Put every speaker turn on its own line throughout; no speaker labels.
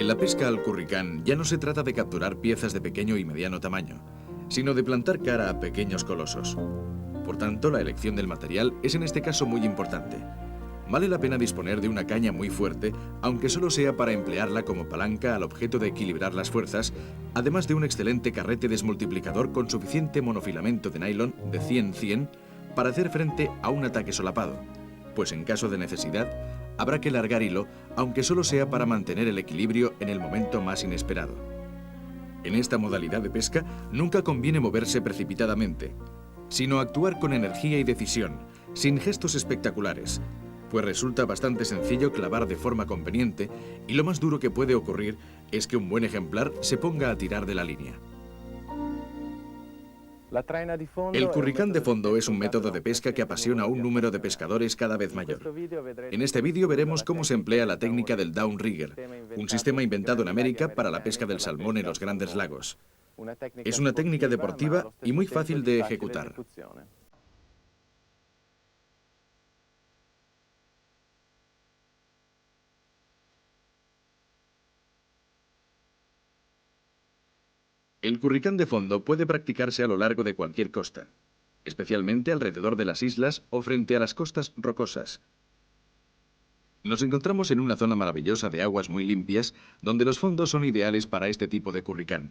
En la pesca al curricán ya no se trata de capturar piezas de pequeño y mediano tamaño, sino de plantar cara a pequeños colosos. Por tanto, la elección del material es en este caso muy importante. Vale la pena disponer de una caña muy fuerte, aunque solo sea para emplearla como palanca al objeto de equilibrar las fuerzas, además de un excelente carrete desmultiplicador con suficiente monofilamento de nylon de 100-100 para hacer frente a un ataque solapado, pues en caso de necesidad, habrá que largar hilo, aunque solo sea para mantener el equilibrio en el momento más inesperado. En esta modalidad de pesca nunca conviene moverse precipitadamente, sino actuar con energía y decisión, sin gestos espectaculares, pues resulta bastante sencillo clavar de forma conveniente y lo más duro que puede ocurrir es que un buen ejemplar se ponga a tirar de la línea. El curricán de fondo es un método de pesca que apasiona a un número de pescadores cada vez mayor. En este vídeo veremos cómo se emplea la técnica del downrigger, un sistema inventado en América para la pesca del salmón en los grandes lagos. Es una técnica deportiva y muy fácil de ejecutar. El curricán de fondo puede practicarse a lo largo de cualquier costa, especialmente alrededor de las islas o frente a las costas rocosas. Nos encontramos en una zona maravillosa de aguas muy limpias, donde los fondos son ideales para este tipo de curricán.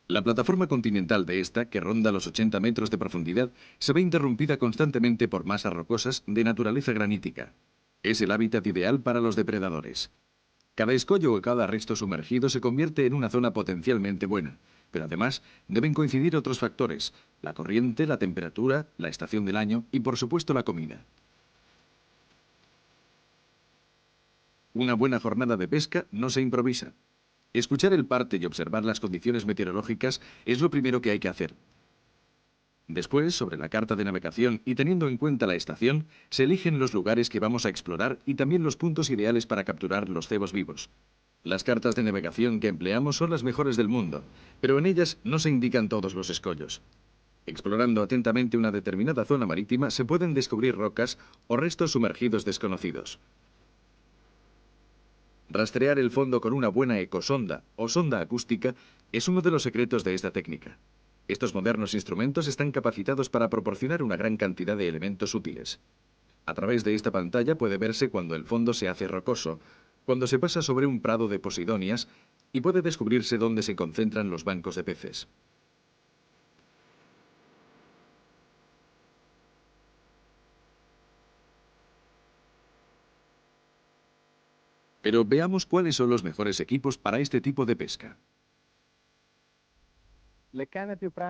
La plataforma continental de esta, que ronda los 80 metros de profundidad, se ve interrumpida constantemente por masas rocosas de naturaleza granítica. Es el hábitat ideal para los depredadores. Cada escollo o cada resto sumergido se convierte en una zona potencialmente buena, pero además deben coincidir otros factores: la corriente, la temperatura, la estación del año y por supuesto la comida. Una buena jornada de pesca no se improvisa. Escuchar el parte y observar las condiciones meteorológicas es lo primero que hay que hacer. Después, sobre la carta de navegación y teniendo en cuenta la estación, se eligen los lugares que vamos a explorar y también los puntos ideales para capturar los cebos vivos. Las cartas de navegación que empleamos son las mejores del mundo, pero en ellas no se indican todos los escollos. Explorando atentamente una determinada zona marítima se pueden descubrir rocas o restos sumergidos desconocidos. Rastrear el fondo con una buena ecosonda o sonda acústica es uno de los secretos de esta técnica. Estos modernos instrumentos están capacitados para proporcionar una gran cantidad de elementos útiles. A través de esta pantalla puede verse cuando el fondo se hace rocoso, cuando se pasa sobre un prado de posidonias y puede descubrirse dónde se concentran los bancos de peces. Pero veamos cuáles son los mejores equipos para este tipo de pesca.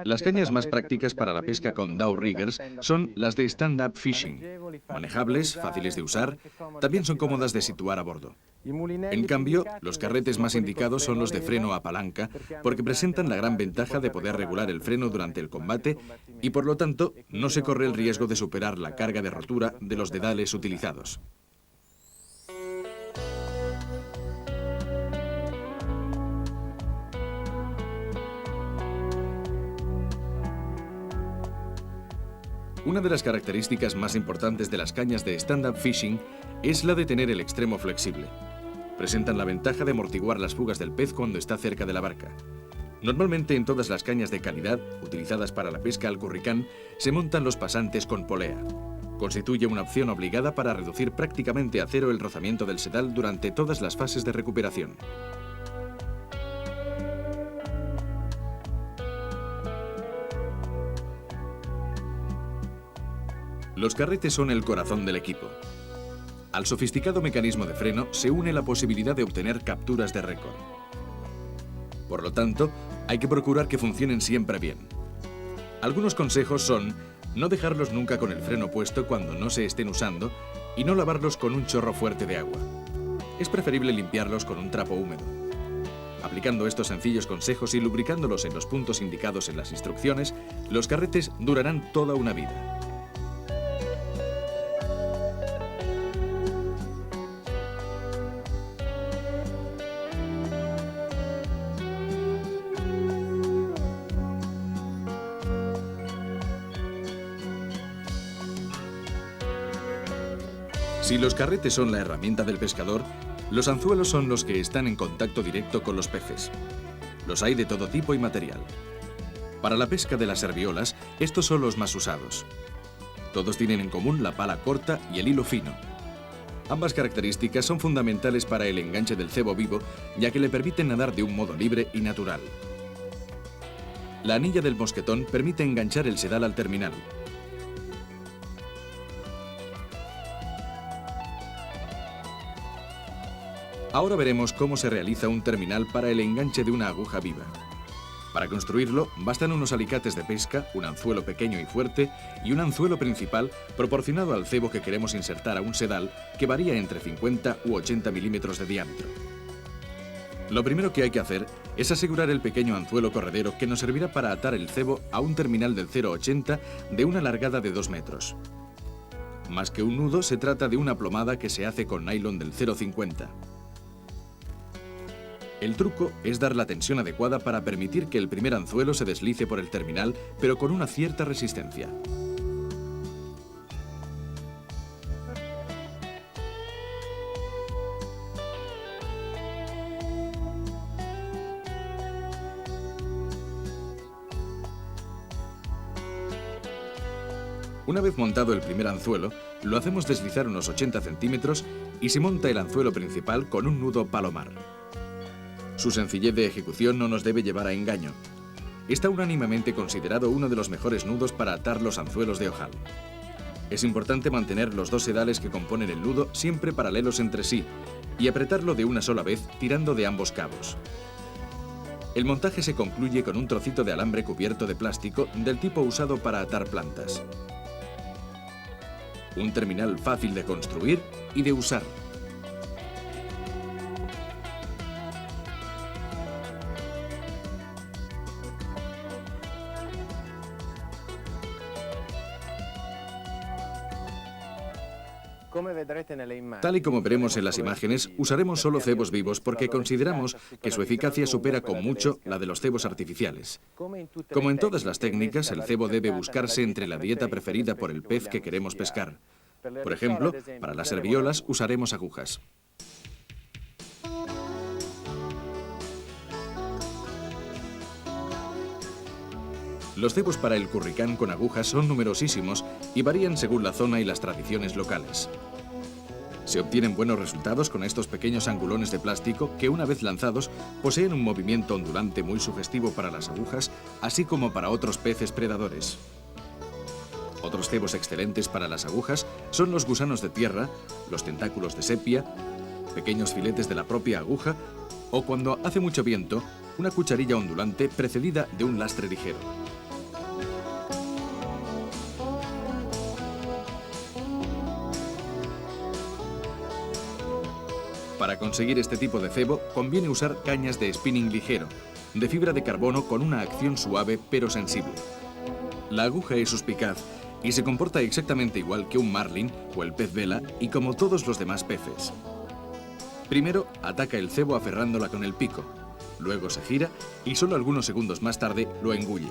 Las cañas más prácticas para la pesca con downriggers son las de stand-up fishing. Manejables, fáciles de usar, también son cómodas de situar a bordo. En cambio, los carretes más indicados son los de freno a palanca, porque presentan la gran ventaja de poder regular el freno durante el combate y por lo tanto no se corre el riesgo de superar la carga de rotura de los dedales utilizados. Una de las características más importantes de las cañas de stand-up fishing es la de tener el extremo flexible. Presentan la ventaja de amortiguar las fugas del pez cuando está cerca de la barca. Normalmente en todas las cañas de calidad, utilizadas para la pesca al curricán, se montan los pasantes con polea. Constituye una opción obligada para reducir prácticamente a cero el rozamiento del sedal durante todas las fases de recuperación. Los carretes son el corazón del equipo. Al sofisticado mecanismo de freno se une la posibilidad de obtener capturas de récord. Por lo tanto, hay que procurar que funcionen siempre bien. Algunos consejos son no dejarlos nunca con el freno puesto cuando no se estén usando y no lavarlos con un chorro fuerte de agua. Es preferible limpiarlos con un trapo húmedo. Aplicando estos sencillos consejos y lubricándolos en los puntos indicados en las instrucciones, los carretes durarán toda una vida. Si los carretes son la herramienta del pescador, Los anzuelos son los que están en contacto directo con los peces. Los hay de todo tipo y material. Para la pesca de las serviolas, estos son los más usados. Todos tienen en común la pala corta y el hilo fino. Ambas características son fundamentales para el enganche del cebo vivo, ya que le permiten nadar de un modo libre y natural. La anilla del mosquetón permite enganchar el sedal al terminal. Ahora veremos cómo se realiza un terminal para el enganche de una aguja viva. Para construirlo, bastan unos alicates de pesca, un anzuelo pequeño y fuerte y un anzuelo principal proporcionado al cebo que queremos insertar a un sedal que varía entre 50 u 80 milímetros de diámetro. Lo primero que hay que hacer es asegurar el pequeño anzuelo corredero que nos servirá para atar el cebo a un terminal del 0,80 de una largada de 2 metros. Más que un nudo, se trata de una plomada que se hace con nylon del 0,50. El truco es dar la tensión adecuada para permitir que el primer anzuelo se deslice por el terminal, pero con una cierta resistencia. Una vez montado el primer anzuelo, lo hacemos deslizar unos 80 centímetros y se monta el anzuelo principal con un nudo palomar. Su sencillez de ejecución no nos debe llevar a engaño. Está unánimemente considerado uno de los mejores nudos para atar los anzuelos de ojal. Es importante mantener los dos sedales que componen el nudo siempre paralelos entre sí y apretarlo de una sola vez tirando de ambos cabos. El montaje se concluye con un trocito de alambre cubierto de plástico del tipo usado para atar plantas. Un terminal fácil de construir y de usar. Tal y como veremos en las imágenes, usaremos solo cebos vivos porque consideramos que su eficacia supera con mucho la de los cebos artificiales. Como en todas las técnicas, el cebo debe buscarse entre la dieta preferida por el pez que queremos pescar. Por ejemplo, para las serviolas usaremos agujas. Los cebos para el curricán con agujas son numerosísimos y varían según la zona y las tradiciones locales. Se obtienen buenos resultados con estos pequeños angulones de plástico que, una vez lanzados, poseen un movimiento ondulante muy sugestivo para las agujas, así como para otros peces predadores. Otros cebos excelentes para las agujas son los gusanos de tierra, los tentáculos de sepia, pequeños filetes de la propia aguja o, cuando hace mucho viento, una cucharilla ondulante precedida de un lastre ligero. Para conseguir este tipo de cebo, conviene usar cañas de spinning ligero, de fibra de carbono con una acción suave pero sensible. La aguja es suspicaz y se comporta exactamente igual que un marlin o el pez vela y como todos los demás peces. Primero ataca el cebo aferrándola con el pico, luego se gira y solo algunos segundos más tarde lo engulle.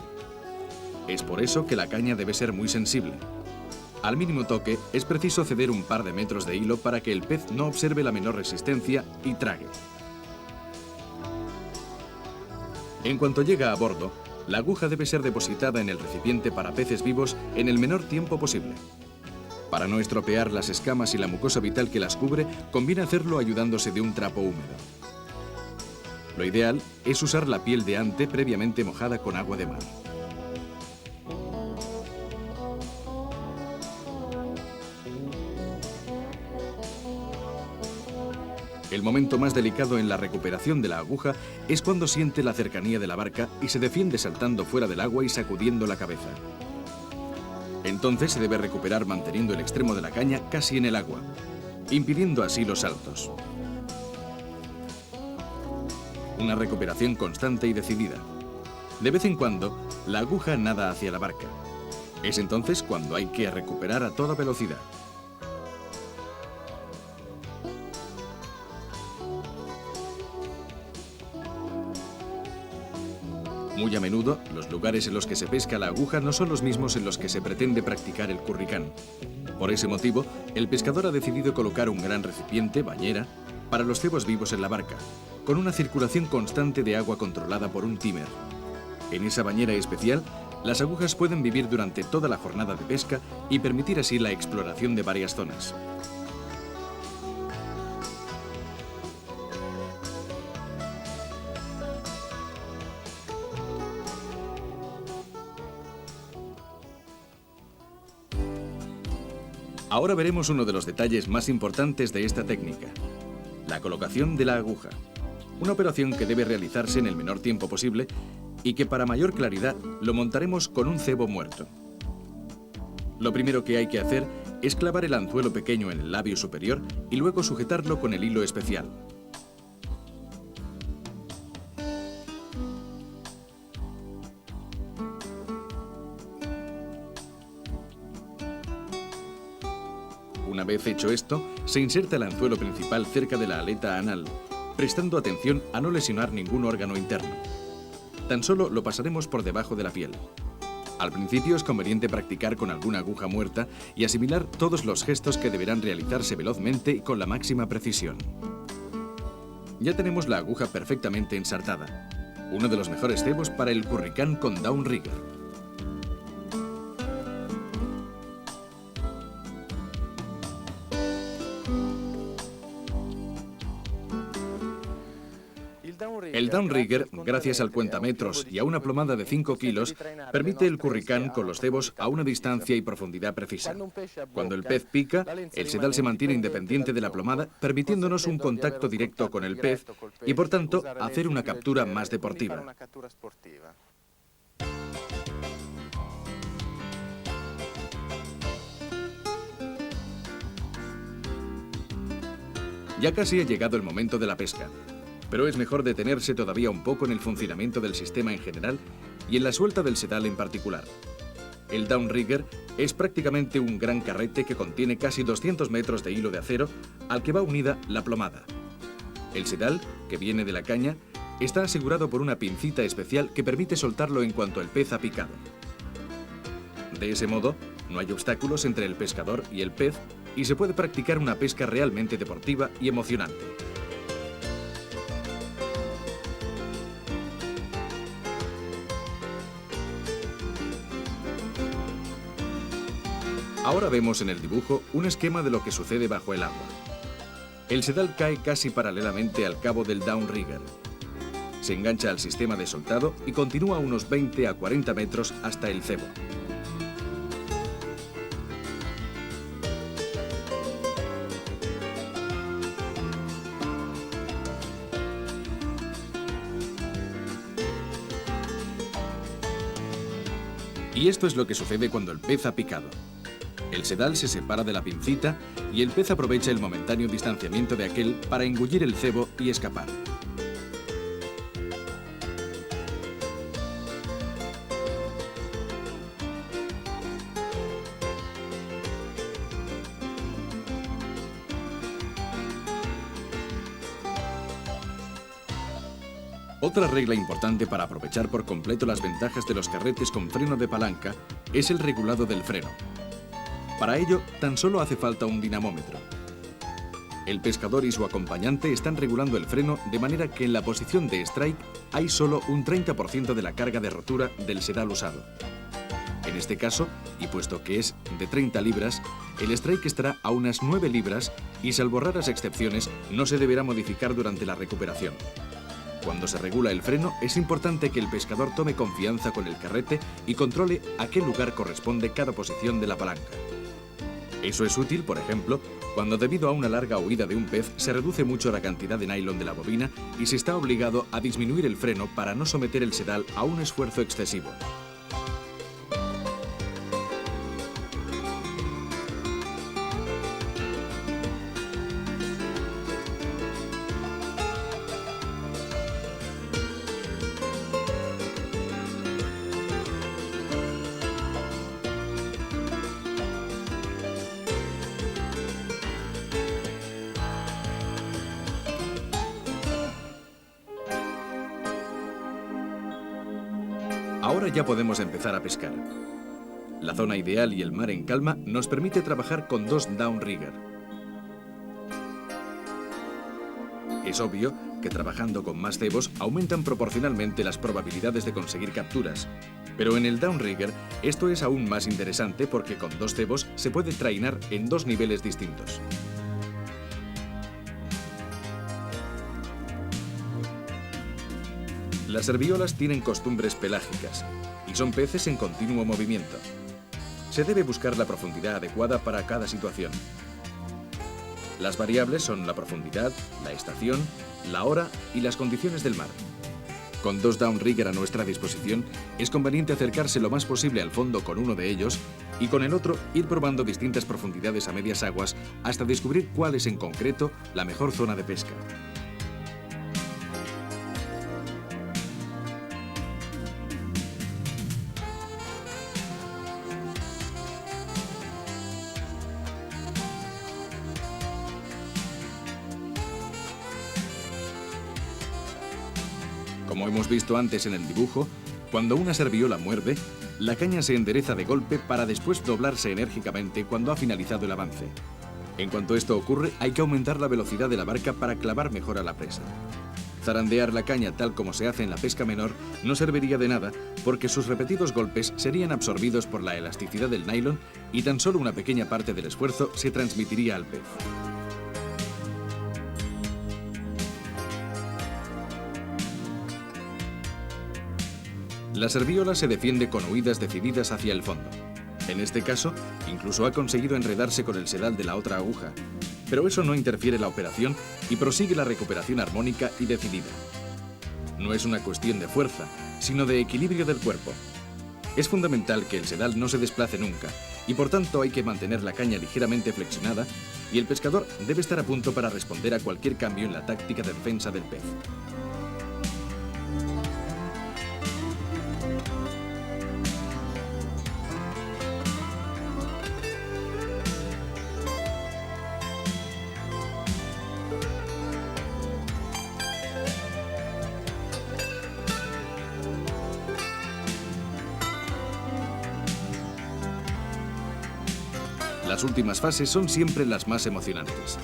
Es por eso que la caña debe ser muy sensible. Al mínimo toque, es preciso ceder un par de metros de hilo para que el pez no observe la menor resistencia y trague. En cuanto llega a bordo, la aguja debe ser depositada en el recipiente para peces vivos en el menor tiempo posible. Para no estropear las escamas y la mucosa vital que las cubre, conviene hacerlo ayudándose de un trapo húmedo. Lo ideal es usar la piel de ante previamente mojada con agua de mar. El momento más delicado en la recuperación de la aguja es cuando siente la cercanía de la barca y se defiende saltando fuera del agua y sacudiendo la cabeza. Entonces se debe recuperar manteniendo el extremo de la caña casi en el agua, impidiendo así los saltos. Una recuperación constante y decidida. De vez en cuando, la aguja nada hacia la barca. Es entonces cuando hay que recuperar a toda velocidad. Muy a menudo, los lugares en los que se pesca la aguja no son los mismos en los que se pretende practicar el curricán. Por ese motivo, el pescador ha decidido colocar un gran recipiente, bañera, para los cebos vivos en la barca, con una circulación constante de agua controlada por un timer. En esa bañera especial, las agujas pueden vivir durante toda la jornada de pesca y permitir así la exploración de varias zonas. Ahora veremos uno de los detalles más importantes de esta técnica: la colocación de la aguja. Una operación que debe realizarse en el menor tiempo posible y que para mayor claridad lo montaremos con un cebo muerto. Lo primero que hay que hacer es clavar el anzuelo pequeño en el labio superior y luego sujetarlo con el hilo especial. Una vez hecho esto, se inserta el anzuelo principal cerca de la aleta anal, prestando atención a no lesionar ningún órgano interno. Tan solo lo pasaremos por debajo de la piel. Al principio es conveniente practicar con alguna aguja muerta y asimilar todos los gestos que deberán realizarse velozmente y con la máxima precisión. Ya tenemos la aguja perfectamente ensartada. Uno de los mejores cebos para el curricán con downrigger. El downrigger, gracias al cuentametros y a una plomada de 5 kilos, permite el curricán con los cebos a una distancia y profundidad precisa. Cuando el pez pica, el sedal se mantiene independiente de la plomada, permitiéndonos un contacto directo con el pez y, por tanto, hacer una captura más deportiva. Ya casi ha llegado el momento de la pesca. Pero es mejor detenerse todavía un poco en el funcionamiento del sistema en general y en la suelta del sedal en particular. El downrigger es prácticamente un gran carrete que contiene casi 200 metros de hilo de acero al que va unida la plomada. El sedal, que viene de la caña, está asegurado por una pincita especial que permite soltarlo en cuanto el pez ha picado. De ese modo, no hay obstáculos entre el pescador y el pez y se puede practicar una pesca realmente deportiva y emocionante. Ahora vemos en el dibujo un esquema de lo que sucede bajo el agua. El sedal cae casi paralelamente al cabo del downrigger. Se engancha al sistema de soltado y continúa unos 20 a 40 metros hasta el cebo. Y esto es lo que sucede cuando el pez ha picado. El sedal se separa de la pincita y el pez aprovecha el momentáneo distanciamiento de aquel para engullir el cebo y escapar. Otra regla importante para aprovechar por completo las ventajas de los carretes con freno de palanca es el regulado del freno. Para ello, tan solo hace falta un dinamómetro. El pescador y su acompañante están regulando el freno de manera que en la posición de strike hay solo un 30% de la carga de rotura del sedal usado. En este caso, y puesto que es de 30 libras, el strike estará a unas 9 libras y, salvo raras excepciones, no se deberá modificar durante la recuperación. Cuando se regula el freno, es importante que el pescador tome confianza con el carrete y controle a qué lugar corresponde cada posición de la palanca. Eso es útil, por ejemplo, cuando debido a una larga huida de un pez se reduce mucho la cantidad de nylon de la bobina y se está obligado a disminuir el freno para no someter el sedal a un esfuerzo excesivo. Ahora ya podemos empezar a pescar. La zona ideal y el mar en calma nos permite trabajar con 2 downrigger. Es obvio que trabajando con más cebos aumentan proporcionalmente las probabilidades de conseguir capturas. Pero en el downrigger esto es aún más interesante porque con 2 cebos se puede trainar en 2 niveles distintos. Las serviolas tienen costumbres pelágicas y son peces en continuo movimiento. Se debe buscar la profundidad adecuada para cada situación. Las variables son la profundidad, la estación, la hora y las condiciones del mar. Con 2 downrigger a nuestra disposición, es conveniente acercarse lo más posible al fondo con uno de ellos y con el otro ir probando distintas profundidades a medias aguas hasta descubrir cuál es en concreto la mejor zona de pesca. Como hemos visto antes en el dibujo, cuando una serviola muerde, la caña se endereza de golpe para después doblarse enérgicamente cuando ha finalizado el avance. En cuanto esto ocurre, hay que aumentar la velocidad de la barca para clavar mejor a la presa. Zarandear la caña tal como se hace en la pesca menor no serviría de nada porque sus repetidos golpes serían absorbidos por la elasticidad del nylon y tan solo una pequeña parte del esfuerzo se transmitiría al pez. La serviola se defiende con huidas decididas hacia el fondo. En este caso, incluso ha conseguido enredarse con el sedal de la otra aguja. Pero eso no interfiere en la operación y prosigue la recuperación armónica y decidida. No es una cuestión de fuerza, sino de equilibrio del cuerpo. Es fundamental que el sedal no se desplace nunca y por tanto hay que mantener la caña ligeramente flexionada y el pescador debe estar a punto para responder a cualquier cambio en la táctica de defensa del pez. Las últimas fases son siempre las más emocionantes.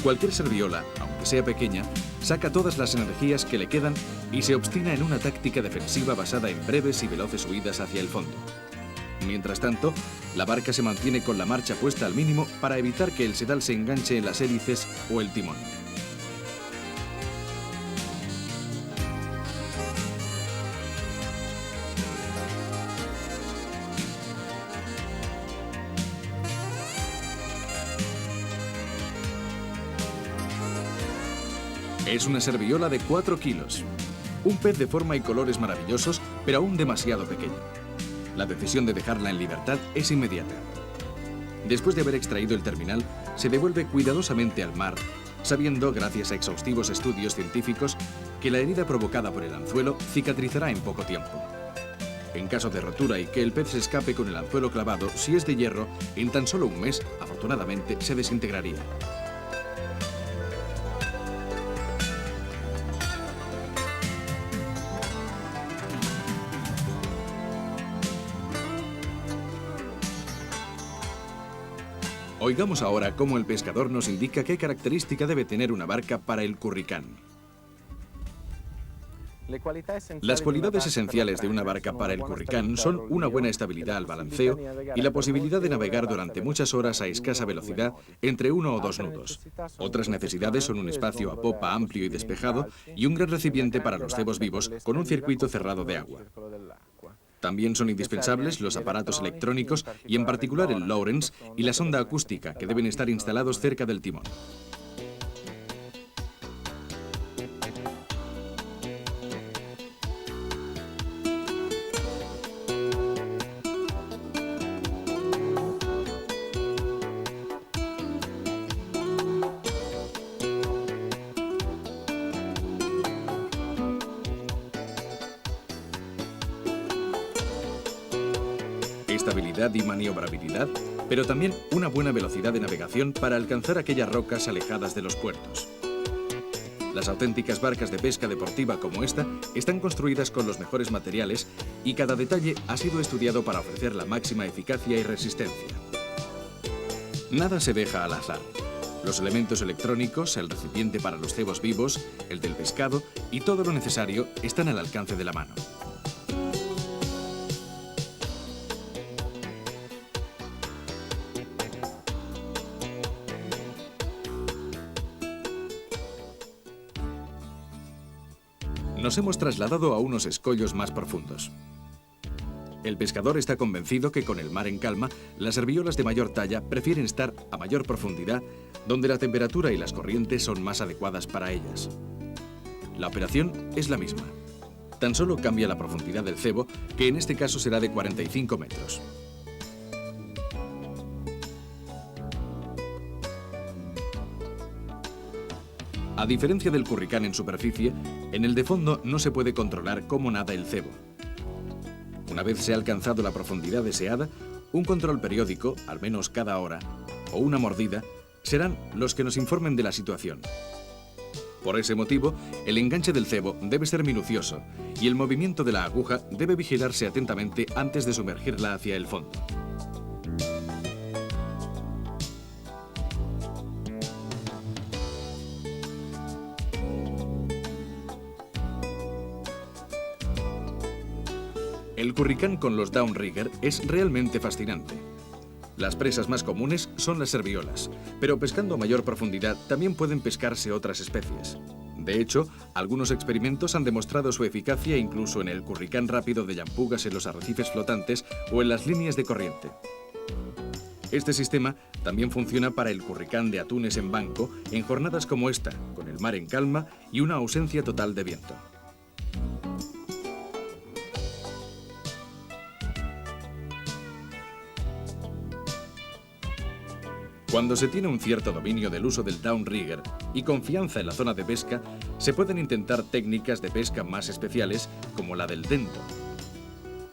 Cualquier serviola, aunque sea pequeña, saca todas las energías que le quedan y se obstina en una táctica defensiva basada en breves y veloces huidas hacia el fondo. Mientras tanto, la barca se mantiene con la marcha puesta al mínimo para evitar que el sedal se enganche en las hélices o el timón. Es una serviola de 4 kilos. Un pez de forma y colores maravillosos, pero aún demasiado pequeño. La decisión de dejarla en libertad es inmediata. Después de haber extraído el terminal, se devuelve cuidadosamente al mar, sabiendo, gracias a exhaustivos estudios científicos, que la herida provocada por el anzuelo cicatrizará en poco tiempo. En caso de rotura y que el pez se escape con el anzuelo clavado, si es de hierro, en tan solo un mes, afortunadamente, se desintegraría. Oigamos ahora cómo el pescador nos indica qué característica debe tener una barca para el curricán. Las cualidades esenciales de una barca para el curricán son una buena estabilidad al balanceo y la posibilidad de navegar durante muchas horas a escasa velocidad entre 1 o 2 nudos. Otras necesidades son un espacio a popa amplio y despejado y un gran recipiente para los cebos vivos con un circuito cerrado de agua. También son indispensables los aparatos electrónicos y en particular el Lowrance y la sonda acústica que deben estar instalados cerca del timón. Estabilidad y maniobrabilidad, pero también una buena velocidad de navegación para alcanzar aquellas rocas alejadas de los puertos. Las auténticas barcas de pesca deportiva como esta están construidas con los mejores materiales y cada detalle ha sido estudiado para ofrecer la máxima eficacia y resistencia. Nada se deja al azar. Los elementos electrónicos, el recipiente para los cebos vivos, el del pescado y todo lo necesario están al alcance de la mano. Nos hemos trasladado a unos escollos más profundos. El pescador está convencido que con el mar en calma, las serviolas de mayor talla prefieren estar a mayor profundidad, donde la temperatura y las corrientes son más adecuadas para ellas. La operación es la misma. Tan solo cambia la profundidad del cebo, que en este caso será de 45 metros. A diferencia del curricán en superficie, en el de fondo no se puede controlar cómo nada el cebo. Una vez se ha alcanzado la profundidad deseada, un control periódico, al menos cada hora, o una mordida, serán los que nos informen de la situación. Por ese motivo, el enganche del cebo debe ser minucioso y el movimiento de la aguja debe vigilarse atentamente antes de sumergirla hacia el fondo. El curricán con los downrigger es realmente fascinante. Las presas más comunes son las serviolas, pero pescando a mayor profundidad también pueden pescarse otras especies. De hecho, algunos experimentos han demostrado su eficacia incluso en el curricán rápido de llampugas en los arrecifes flotantes o en las líneas de corriente. Este sistema también funciona para el curricán de atunes en banco en jornadas como esta, con el mar en calma y una ausencia total de viento. Cuando se tiene un cierto dominio del uso del downrigger y confianza en la zona de pesca, se pueden intentar técnicas de pesca más especiales, como la del dento.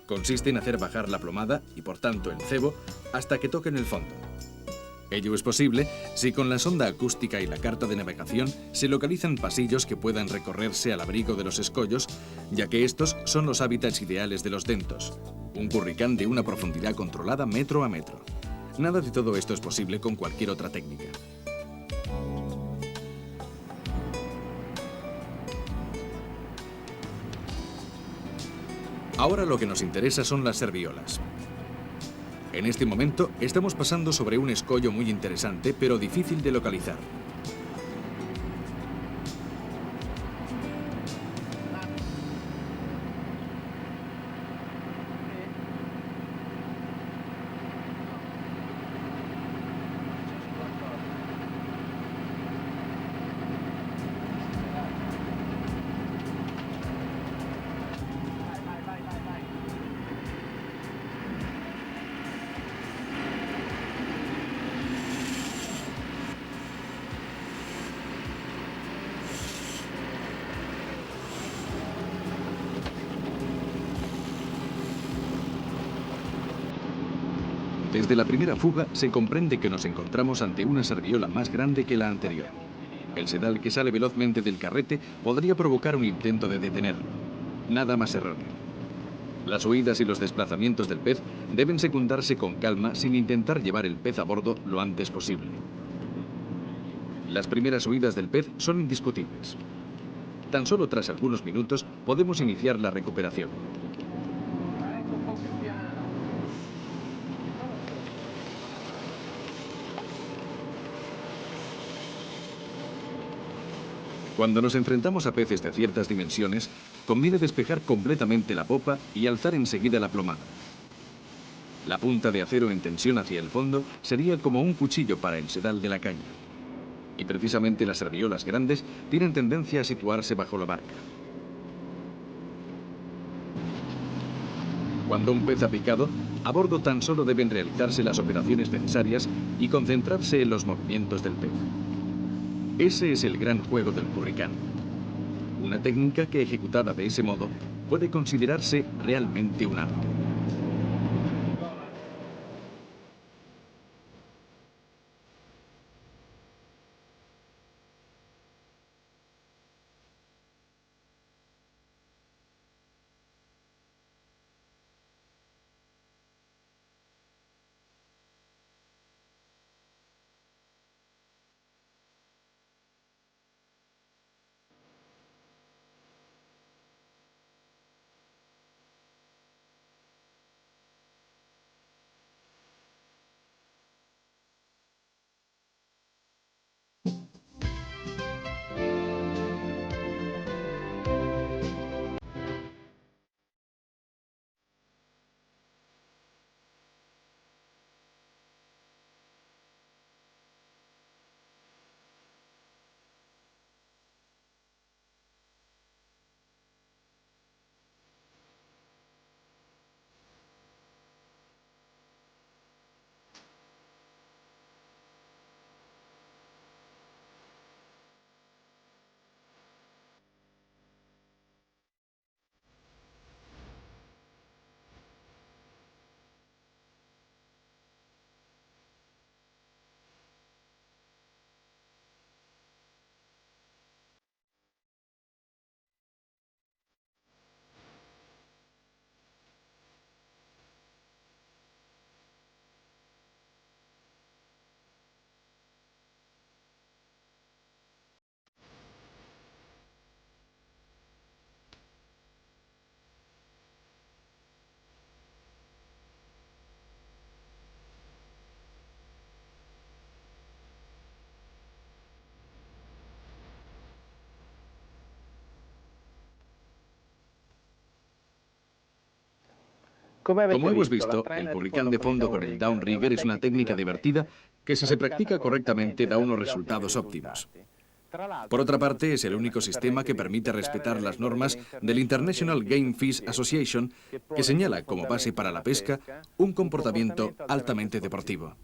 Consiste en hacer bajar la plomada y, por tanto, el cebo hasta que toquen el fondo. Ello es posible si con la sonda acústica y la carta de navegación se localizan pasillos que puedan recorrerse al abrigo de los escollos, ya que estos son los hábitats ideales de los dentos, un curricán de una profundidad controlada metro a metro. Nada de todo esto es posible con cualquier otra técnica. Ahora lo que nos interesa son las serviolas. En este momento estamos pasando sobre un escollo muy interesante, pero difícil de localizar. Desde la primera fuga se comprende que nos encontramos ante una serviola más grande que la anterior. El sedal que sale velozmente del carrete podría provocar un intento de detenerlo. Nada más erróneo. Las huidas y los desplazamientos del pez deben secundarse con calma sin intentar llevar el pez a bordo lo antes posible. Las primeras huidas del pez son indiscutibles. Tan solo tras algunos minutos podemos iniciar la recuperación. Cuando nos enfrentamos a peces de ciertas dimensiones, conviene despejar completamente la popa y alzar enseguida la plomada. La punta de acero en tensión hacia el fondo sería como un cuchillo para el sedal de la caña. Y precisamente las serviolas grandes tienen tendencia a situarse bajo la barca. Cuando un pez ha picado, a bordo tan solo deben realizarse las operaciones necesarias y concentrarse en los movimientos del pez. Ese es el gran juego del curricán. Una técnica que, ejecutada de ese modo, puede considerarse realmente un arte. Como hemos visto, el curricán de fondo con el downrigger es una técnica divertida que si se practica correctamente da unos resultados óptimos. Por otra parte, es el único sistema que permite respetar las normas del International Game Fish Association, que señala como base para la pesca un comportamiento altamente deportivo.